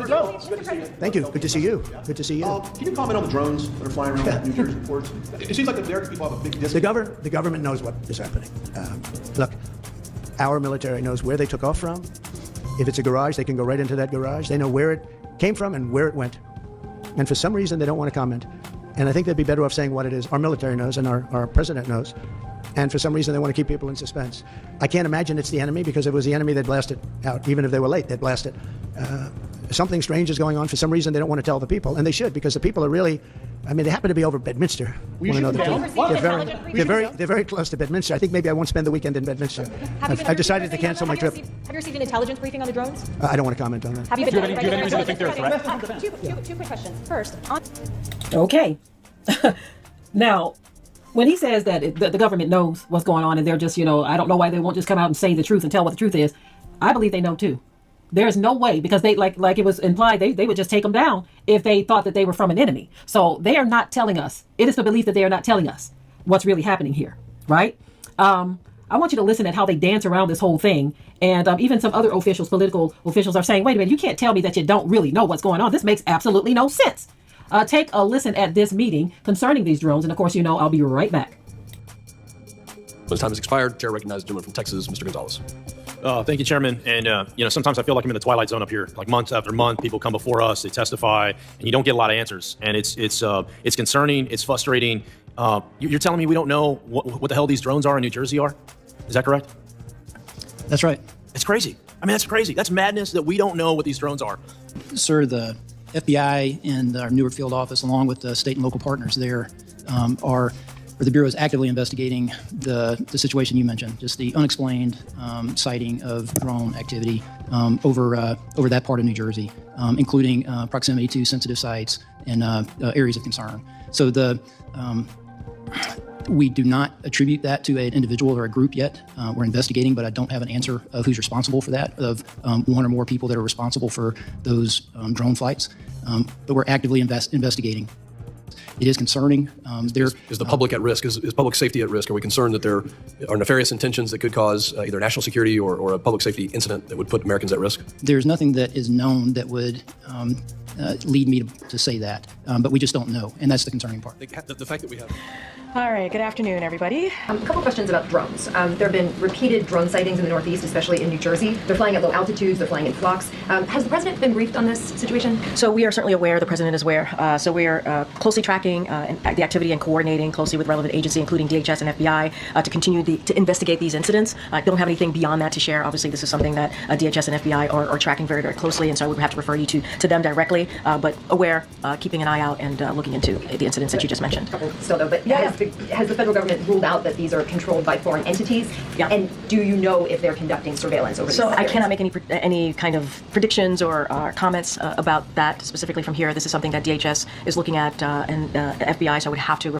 go. Thank you. Good to see you. Good to see you. Can you comment on the drones that are flying around New Jersey ports? It seems like the American people have a big disconnect. The government knows what is happening. Look, our military knows where they took off from. If it's a garage, they can go right into that garage. They know where it came from and where it went. And for some reason, they don't want to comment. And I think they'd be better off saying what it is. Our military knows and our president knows. And for some reason, they want to keep people in suspense. I can't imagine it's the enemy, because if it was the enemy, they'd blast it out. Even if they were late, they'd blast it. Something strange is going on. For some reason, they don't want to tell the people. And they should, because the people are really, I mean, they happen to be over Bedminster. They're very close to Bedminster. I think maybe I won't spend the weekend in Bedminster. I decided to cancel my trip. Have you received an intelligence briefing on the drones? I don't want to comment on that. Have you been? Do you have any reason to think they're a threat? Two quick questions. First, Okay. Now, when he says that the government knows what's going on and they're just, I don't know why they won't just come out and say the truth and tell what the truth is. I believe they know too. There's no way, because they like it was implied, they would just take them down if they thought that they were from an enemy. So they are not telling us. It is the belief that they are not telling us what's really happening here, right? I want you to listen at how they dance around this whole thing. And even some other political officials are saying, wait a minute, you can't tell me that you don't really know what's going on. This makes absolutely no sense. Take a listen at this meeting concerning these drones. And of course, I'll be right back. His time has expired. Chair recognizes the gentleman from Texas, Mr. Gonzalez. Thank you, Chairman. And, sometimes I feel like I'm in the twilight zone up here. Like month after month, people come before us, they testify, and you don't get a lot of answers. And it's concerning. It's frustrating. You're telling me we don't know what the hell these drones are in New Jersey are? Is that correct? That's right. It's crazy. I mean, that's crazy. That's madness that we don't know what these drones are. Sir, the FBI and our Newark field office, along with the state and local partners there, the Bureau is actively investigating the situation you mentioned, just the unexplained sighting of drone activity over that part of New Jersey, including proximity to sensitive sites and areas of concern. So we do not attribute that to an individual or a group yet. We're investigating, but I don't have an answer of who's responsible for that, of one or more people that are responsible for those drone flights. But we're actively investigating. It is concerning. Is the public at risk? Is public safety at risk? Are we concerned that there are nefarious intentions that could cause either national security or a public safety incident that would put Americans at risk? There's nothing that is known that would lead me to say that, but we just don't know, and that's the concerning part. The fact that we have... all right. Good afternoon, everybody. A couple questions about drones. There have been repeated drone sightings in the Northeast, especially in New Jersey. They're flying at low altitudes. They're flying in flocks. Has the president been briefed on this situation? So we are certainly aware. The president is aware. So we are closely tracking the activity and coordinating closely with relevant agencies, including DHS and FBI, to continue to investigate these incidents. I don't have anything beyond that to share. Obviously, this is something that DHS and FBI are tracking very, very closely, and so I would have to refer you to them directly. But aware, keeping an eye out, and looking into the incidents that you just mentioned. Still, though, but has the federal government ruled out that these are controlled by foreign entities? Yeah. And do you know if they're conducting surveillance over these So I areas? cannot make any kind of predictions or comments about that specifically from here. This is something that DHS is looking at and FBI, so I would have to